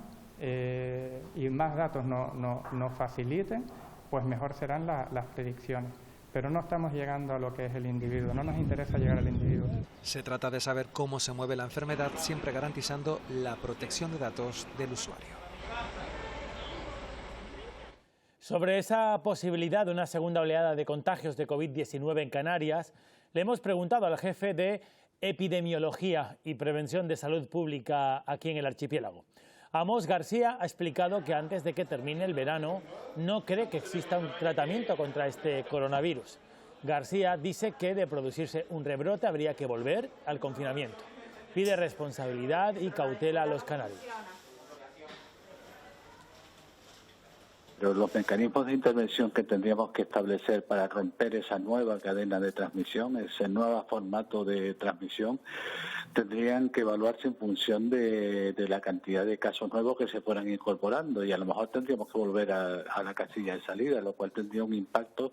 S1: y más datos nos faciliten, pues mejor serán las predicciones. Pero no estamos llegando a lo que es el individuo, no nos interesa llegar al individuo.
S11: Se trata de saber cómo se mueve la enfermedad, siempre garantizando la protección de datos del usuario.
S2: Sobre esa posibilidad de una segunda oleada de contagios de COVID-19 en Canarias, le hemos preguntado al jefe de Epidemiología y Prevención de Salud Pública aquí en el archipiélago. Amos García ha explicado que antes de que termine el verano no cree que exista un tratamiento contra este coronavirus. García dice que de producirse un rebrote habría que volver al confinamiento. Pide responsabilidad y cautela a los canarios.
S14: Pero los mecanismos de intervención que tendríamos que establecer para romper esa nueva cadena de transmisión, ese nuevo formato de transmisión, tendrían que evaluarse en función de la cantidad de casos nuevos que se fueran incorporando y a lo mejor tendríamos que volver a la casilla de salida, lo cual tendría un impacto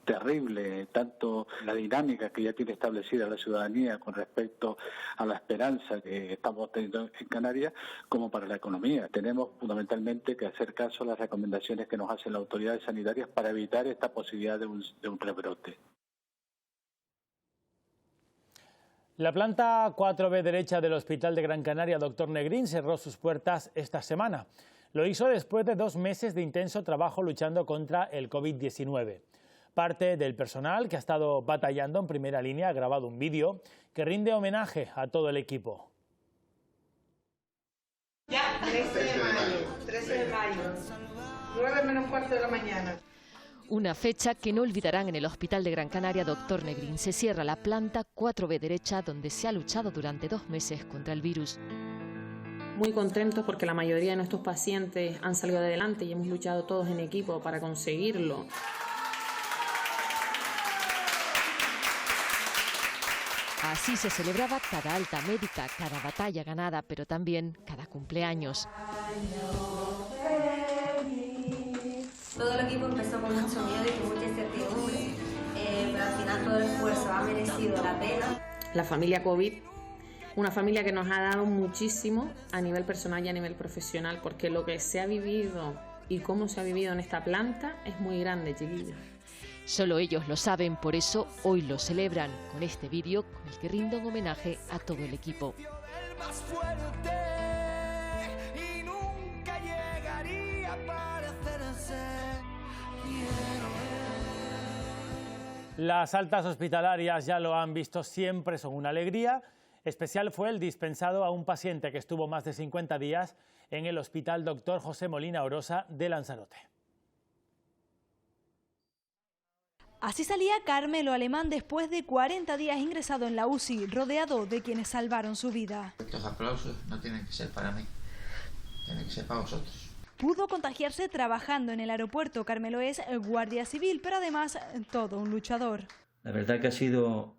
S14: terrible, tanto la dinámica que ya tiene establecida la ciudadanía con respecto a la esperanza que estamos teniendo en Canarias, como para la economía. Tenemos fundamentalmente que hacer caso a las recomendaciones que nos hacen las autoridades sanitarias para evitar esta posibilidad de un rebrote.
S2: La planta 4B derecha del Hospital de Gran Canaria Dr. Negrín cerró sus puertas esta semana. Lo hizo después de 2 meses de intenso trabajo luchando contra el COVID-19. Parte del personal que ha estado batallando en primera línea ha grabado un vídeo que rinde homenaje a todo el equipo.
S17: Ya, 13 de mayo, 9 menos cuarto de la mañana.
S18: Una fecha que no olvidarán en el Hospital de Gran Canaria Dr. Negrín. Se cierra la planta 4B derecha donde se ha luchado durante 2 meses contra el virus.
S20: Muy contentos porque la mayoría de nuestros pacientes han salido adelante y hemos luchado todos en equipo para conseguirlo.
S18: Así se celebraba cada alta médica, cada batalla ganada, pero también cada cumpleaños.
S21: Todo el equipo empezó con mucho miedo y con mucha incertidumbre, pero al final todo el esfuerzo ha merecido la pena.
S20: La familia COVID, una familia que nos ha dado muchísimo a nivel personal y a nivel profesional, porque lo que se ha vivido y cómo se ha vivido en esta planta es muy grande, chiquillos.
S18: Solo ellos lo saben, por eso hoy lo celebran con este vídeo con el que rinden homenaje a todo el equipo.
S2: Las altas hospitalarias, ya lo han visto siempre, son una alegría. Especial fue el dispensado a un paciente que estuvo más de 50 días en el Hospital Dr. José Molina Orosa de Lanzarote.
S22: Así salía Carmelo Alemán después de 40 días ingresado en la UCI, rodeado de quienes salvaron su vida.
S23: Estos aplausos no tienen que ser para mí, tienen que ser para vosotros.
S22: Pudo contagiarse trabajando en el aeropuerto. Carmelo es guardia civil, pero además todo un luchador.
S29: La verdad que ha sido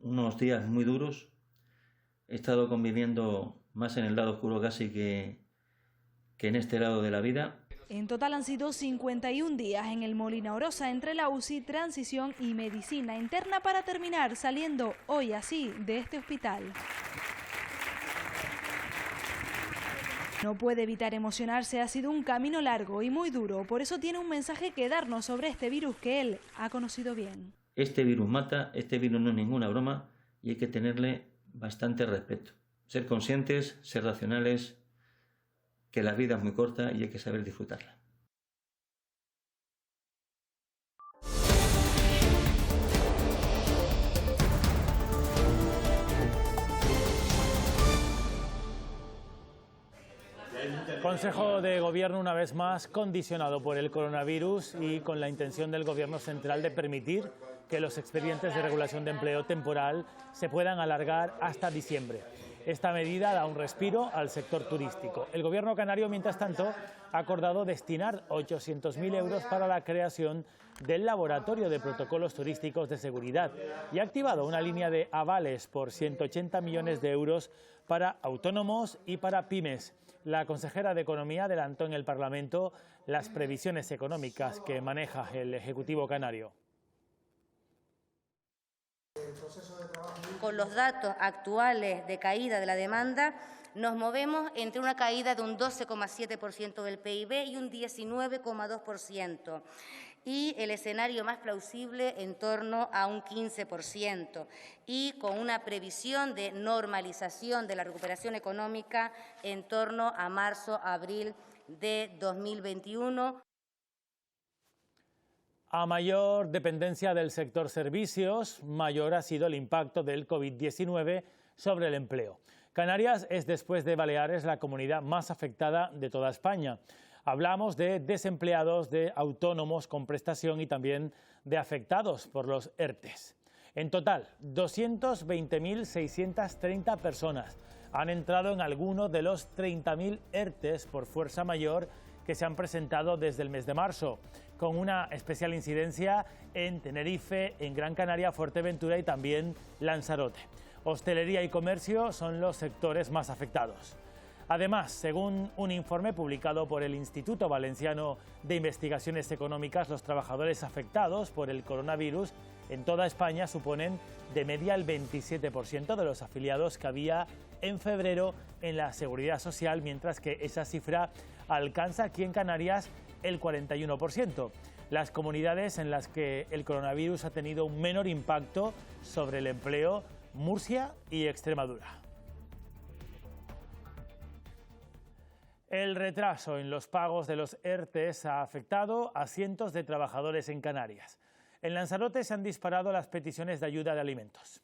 S29: unos días muy duros. He estado conviviendo más en el lado oscuro casi que en este lado de la vida.
S22: En total han sido 51 días en el Molina Orosa entre la UCI, transición y medicina interna para terminar saliendo hoy así de este hospital. No puede evitar emocionarse, ha sido un camino largo y muy duro, por eso tiene un mensaje que darnos sobre este virus que él ha conocido bien.
S29: Este virus mata, este virus no es ninguna broma y hay que tenerle bastante respeto. Ser conscientes, ser racionales, que la vida es muy corta y hay que saber disfrutarla.
S2: Consejo de Gobierno, una vez más, condicionado por el coronavirus y con la intención del Gobierno central de permitir que los expedientes de regulación de empleo temporal se puedan alargar hasta diciembre. Esta medida da un respiro al sector turístico. El Gobierno canario, mientras tanto, ha acordado destinar 800.000 euros para la creación del Laboratorio de Protocolos Turísticos de Seguridad y ha activado una línea de avales por 180 millones de euros para autónomos y para pymes. La consejera de Economía adelantó en el Parlamento las previsiones económicas que maneja el Ejecutivo canario.
S4: Con los datos actuales de caída de la demanda, nos movemos entre una caída de un 12,7% del PIB y un 19,2%. Y el escenario más plausible en torno a un 15%, y con una previsión de normalización de la recuperación económica en torno a marzo-abril de 2021.
S2: A mayor dependencia del sector servicios, mayor ha sido el impacto del COVID-19 sobre el empleo. Canarias es, después de Baleares, la comunidad más afectada de toda España. Hablamos de desempleados, de autónomos con prestación y también de afectados por los ERTEs. En total, 220.630 personas han entrado en alguno de los 30.000 ERTEs por fuerza mayor que se han presentado desde el mes de marzo, con una especial incidencia en Tenerife, en Gran Canaria, Fuerteventura y también Lanzarote. Hostelería y comercio son los sectores más afectados. Además, según un informe publicado por el Instituto Valenciano de Investigaciones Económicas, los trabajadores afectados por el coronavirus en toda España suponen de media el 27% de los afiliados que había en febrero en la Seguridad Social, mientras que esa cifra alcanza aquí en Canarias el 41%. Las comunidades en las que el coronavirus ha tenido un menor impacto sobre el empleo: Murcia y Extremadura. El retraso en los pagos de los ERTEs ha afectado a cientos de trabajadores en Canarias. En Lanzarote se han disparado las peticiones de ayuda de alimentos.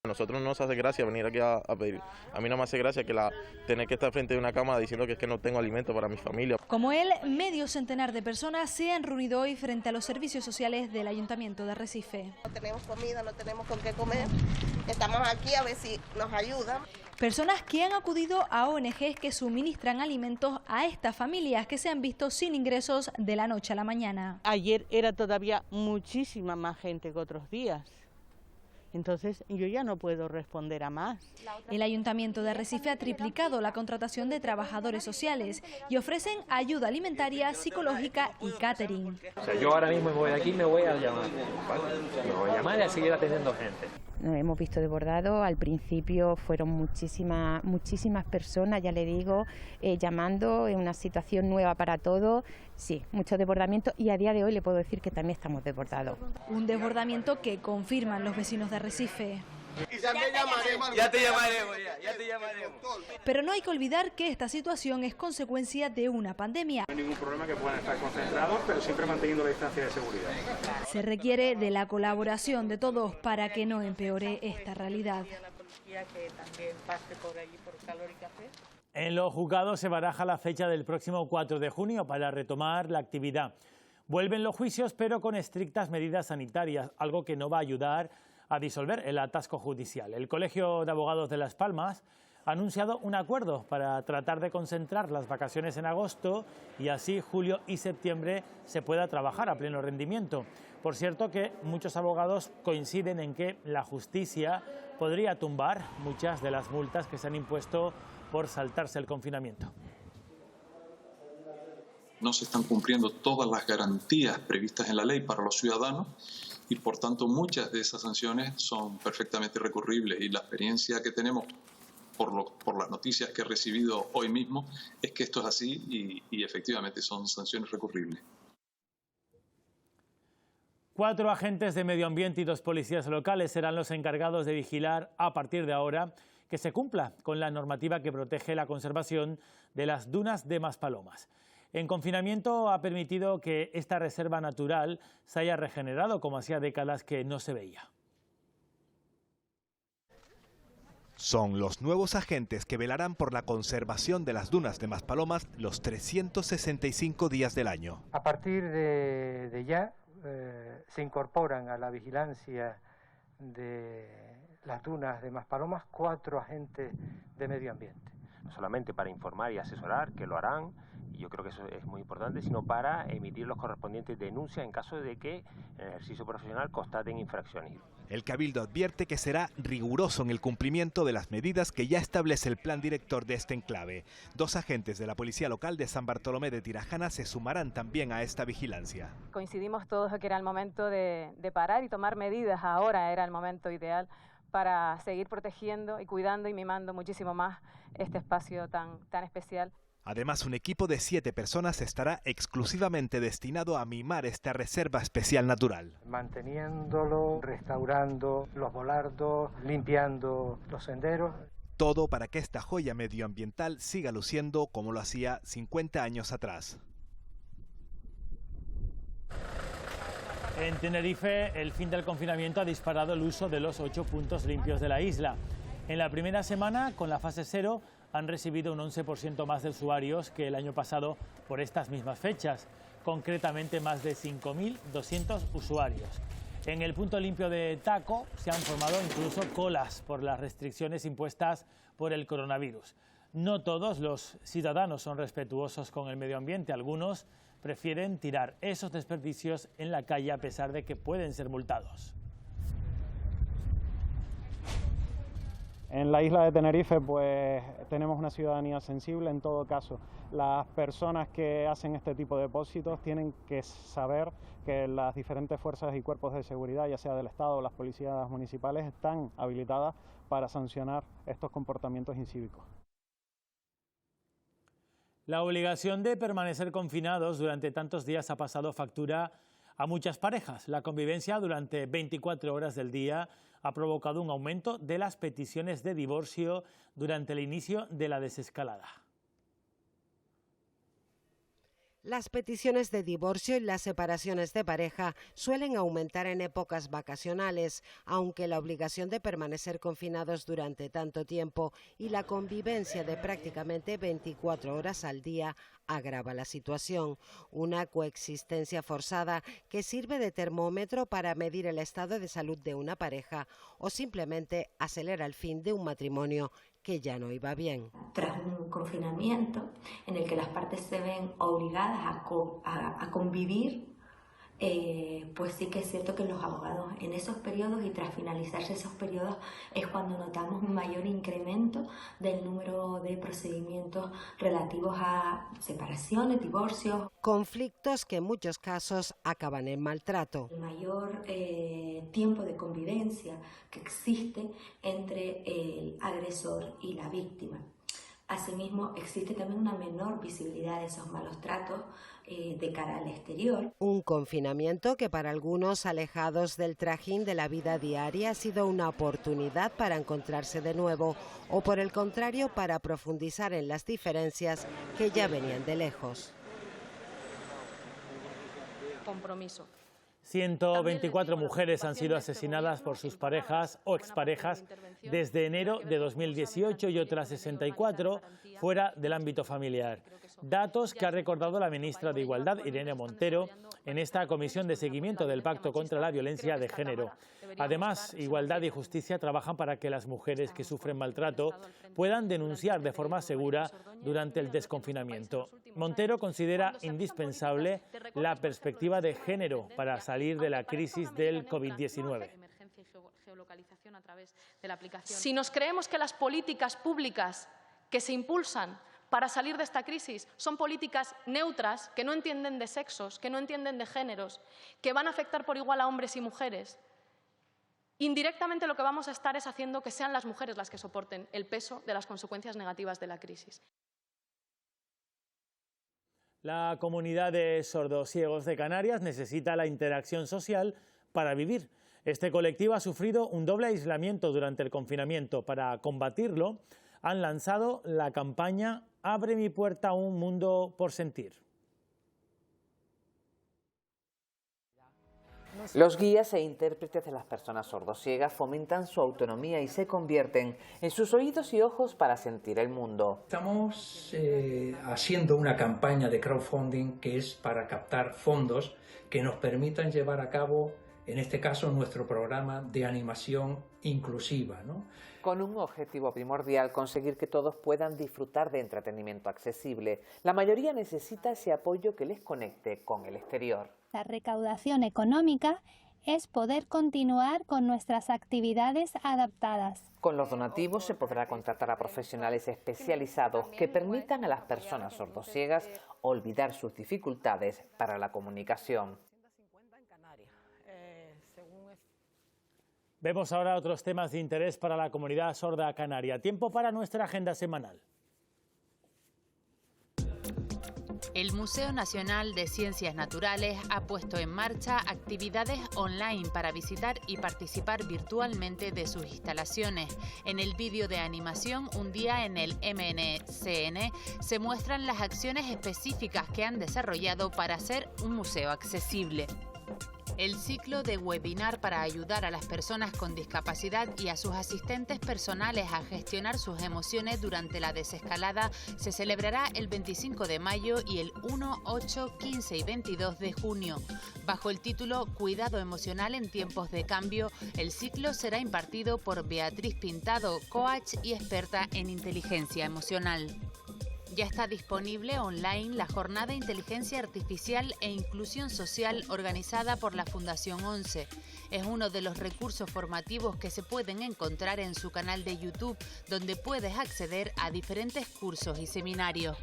S5: A nosotros no nos hace gracia venir aquí a pedir. A mí no me hace gracia tener que estar frente de una cámara diciendo que es que no tengo alimento para mi familia.
S22: Como él, medio centenar de personas se han reunido hoy frente a los servicios sociales del Ayuntamiento de Arrecife.
S6: No tenemos comida, no tenemos con qué comer. Estamos aquí a ver si nos ayudan.
S22: Personas que han acudido a ONGs que suministran alimentos a estas familias que se han visto sin ingresos de la noche a la mañana.
S8: Ayer era todavía muchísima más gente que otros días. Entonces yo ya no puedo responder a más.
S22: El Ayuntamiento de Arrecife ha triplicado la contratación de trabajadores sociales y ofrecen ayuda alimentaria, psicológica y catering.
S15: O sea, yo ahora mismo me voy de aquí y me voy a llamar. Me voy a llamar y a seguir atendiendo gente.
S16: Nos hemos visto desbordados. Al principio fueron muchísimas personas, ya le digo, llamando, en una situación nueva para todos. Sí, mucho desbordamiento, y a día de hoy le puedo decir que también estamos desbordados.
S22: Un desbordamiento que confirman los vecinos de Arrecife.
S15: Ya te llamaremos.
S22: Pero no hay que olvidar que esta situación es consecuencia de una pandemia.
S19: No hay ningún problema que puedan estar concentrados, pero siempre manteniendo la distancia de seguridad.
S22: Se requiere de la colaboración de todos para que no empeore esta realidad.
S2: En los juzgados se baraja la fecha del próximo 4 de junio para retomar la actividad. Vuelven los juicios, pero con estrictas medidas sanitarias, algo que no va a ayudar a disolver el atasco judicial. El Colegio de Abogados de Las Palmas ha anunciado un acuerdo para tratar de concentrar las vacaciones en agosto y así julio y septiembre se pueda trabajar a pleno rendimiento. Por cierto, que muchos abogados coinciden en que la justicia podría tumbar muchas de las multas que se han impuesto por saltarse el confinamiento.
S24: No se están cumpliendo todas las garantías previstas en la ley para los ciudadanos y por tanto muchas de esas sanciones son perfectamente recurribles, y la experiencia que tenemos por las noticias que he recibido hoy mismo es que esto es así y efectivamente son sanciones recurribles.
S2: 4 agentes de medio ambiente y 2 policías locales serán los encargados de vigilar a partir de ahora que se cumpla con la normativa que protege la conservación de las dunas de Maspalomas. En confinamiento ha permitido que esta reserva natural se haya regenerado como hacía décadas que no se veía.
S3: Son los nuevos agentes que velarán por la conservación de las dunas de Maspalomas los 365 días del año.
S7: A partir de ya se incorporan a la vigilancia de las dunas de Maspalomas 4 agentes de medio ambiente.
S9: No solamente para informar y asesorar, que lo harán, y yo creo que eso es muy importante, sino para emitir los correspondientes denuncias en caso de que en el ejercicio profesional constaten infracciones.
S3: El Cabildo advierte que será riguroso en el cumplimiento de las medidas que ya establece el plan director de este enclave. 2 agentes de la Policía Local de San Bartolomé de Tirajana se sumarán también a esta vigilancia.
S10: Coincidimos todos en que era el momento de parar y tomar medidas. Ahora era el momento ideal para seguir protegiendo y cuidando y mimando muchísimo más este espacio tan especial.
S3: Además, un equipo de 7 personas estará exclusivamente destinado a mimar esta reserva especial natural.
S7: Manteniéndolo, restaurando los volardos, limpiando los senderos.
S3: Todo para que esta joya medioambiental siga luciendo como lo hacía 50 años atrás.
S2: En Tenerife, el fin del confinamiento ha disparado el uso de los 8 puntos limpios de la isla. En la primera semana, con la fase 0, han recibido un 11% más de usuarios que el año pasado por estas mismas fechas, concretamente más de 5.200 usuarios. En el punto limpio de Taco se han formado incluso colas por las restricciones impuestas por el coronavirus. No todos los ciudadanos son respetuosos con el medio ambiente, algunos prefieren tirar esos desperdicios en la calle a pesar de que pueden ser multados.
S12: En la isla de Tenerife pues tenemos una ciudadanía sensible. En todo caso, las personas que hacen este tipo de depósitos tienen que saber que las diferentes fuerzas y cuerpos de seguridad, ya sea del Estado o las policías municipales, están habilitadas para sancionar estos comportamientos incívicos.
S2: La obligación de permanecer confinados durante tantos días ha pasado factura a muchas parejas. La convivencia durante 24 horas del día ha provocado un aumento de las peticiones de divorcio durante el inicio de la desescalada.
S25: Las peticiones de divorcio y las separaciones de pareja suelen aumentar en épocas vacacionales, aunque la obligación de permanecer confinados durante tanto tiempo y la convivencia de prácticamente 24 horas al día agrava la situación. Una coexistencia forzada que sirve de termómetro para medir el estado de salud de una pareja o simplemente acelera el fin de un matrimonio que ya no iba bien.
S21: Tras un confinamiento en el que las partes se ven obligadas a convivir, pues sí que es cierto que los abogados en esos periodos y tras finalizarse esos periodos es cuando notamos un mayor incremento del número de procedimientos relativos a separaciones, divorcios.
S25: Conflictos que en muchos casos acaban en maltrato.
S21: El mayor tiempo de convivencia que existe entre el agresor y la víctima. Asimismo, existe también una menor visibilidad de esos malos tratos de cara al exterior.
S25: Un confinamiento que para algunos alejados del trajín de la vida diaria ha sido una oportunidad para encontrarse de nuevo o por el contrario para profundizar en las diferencias que ya venían de lejos.
S21: Compromiso.
S2: 124 mujeres han sido asesinadas por sus parejas o exparejas desde enero de 2018 y otras 64 fuera del ámbito familiar. Datos que ha recordado la ministra de Igualdad, Irene Montero, en esta comisión de seguimiento del Pacto contra la Violencia de Género. Además, Igualdad y Justicia trabajan para que las mujeres que sufren maltrato puedan denunciar de forma segura durante el desconfinamiento. Montero considera indispensable la perspectiva de género para salir de la crisis del COVID-19.
S26: Si nos creemos que las políticas públicas que se impulsan para salir de esta crisis son políticas neutras, que no entienden de sexos, que no entienden de géneros, que van a afectar por igual a hombres y mujeres, indirectamente lo que vamos a estar es haciendo que sean las mujeres las que soporten el peso de las consecuencias negativas de la crisis.
S2: La comunidad de sordociegos de Canarias necesita la interacción social para vivir. Este colectivo ha sufrido un doble aislamiento durante el confinamiento. Para combatirlo, han lanzado la campaña Abre mi puerta a un mundo por sentir.
S1: Los guías e intérpretes de las personas sordociegas fomentan su autonomía y se convierten en sus oídos y ojos para sentir el mundo.
S11: Estamos haciendo una campaña de crowdfunding que es para captar fondos que nos permitan llevar a cabo, en este caso, nuestro programa de animación inclusiva, ¿no?
S1: Con un objetivo primordial, conseguir que todos puedan disfrutar de entretenimiento accesible. La mayoría necesita ese apoyo que les conecte con el exterior.
S13: La recaudación económica es poder continuar con nuestras actividades adaptadas.
S1: Con los donativos se podrá contratar a profesionales especializados que permitan a las personas sordociegas olvidar sus dificultades para la comunicación.
S2: Vemos ahora otros temas de interés para la comunidad sorda canaria. Tiempo para nuestra agenda semanal.
S14: El Museo Nacional de Ciencias Naturales ha puesto en marcha actividades online para visitar y participar virtualmente de sus instalaciones. En el vídeo de animación Un día en el MNCN se muestran las acciones específicas que han desarrollado para hacer un museo accesible. El ciclo de webinar para ayudar a las personas con discapacidad y a sus asistentes personales a gestionar sus emociones durante la desescalada se celebrará el 25 de mayo y el 1, 8, 15 y 22 de junio. Bajo el título Cuidado emocional en tiempos de cambio, el ciclo será impartido por Beatriz Pintado, coach y experta en inteligencia emocional. Ya está disponible online la Jornada Inteligencia Artificial e Inclusión Social organizada por la Fundación 11. Es uno de los recursos formativos que se pueden encontrar en su canal de YouTube, donde puedes acceder a diferentes cursos y seminarios.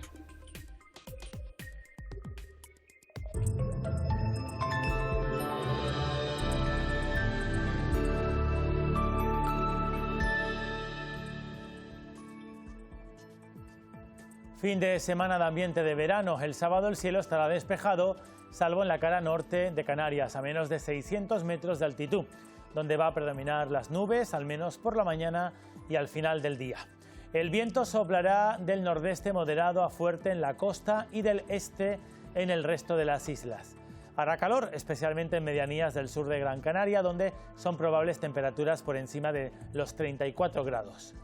S2: Fin de semana de ambiente de verano. El sábado el cielo estará despejado, salvo en la cara norte de Canarias, a menos de 600 metros de altitud, donde va a predominar las nubes, al menos por la mañana y al final del día. El viento soplará del nordeste moderado a fuerte en la costa y del este en el resto de las islas. Hará calor, especialmente en medianías del sur de Gran Canaria, donde son probables temperaturas por encima de los 34 grados.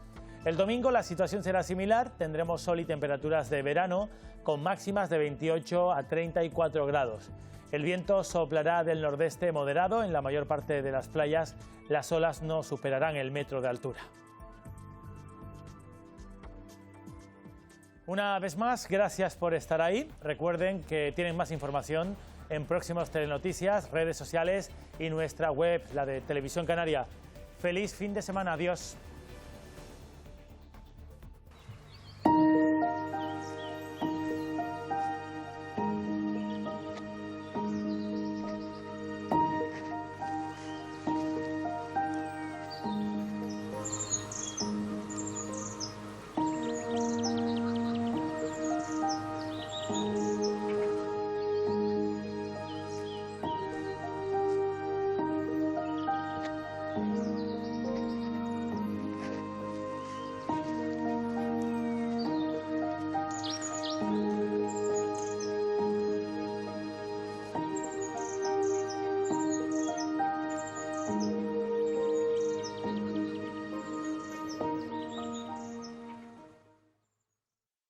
S2: El domingo la situación será similar, tendremos sol y temperaturas de verano con máximas de 28 a 34 grados. El viento soplará del nordeste moderado, en la mayor parte de las playas las olas no superarán el metro de altura. Una vez más, gracias por estar ahí. Recuerden que tienen más información en próximos Telenoticias, redes sociales y nuestra web, la de Televisión Canaria. Feliz fin de semana, adiós.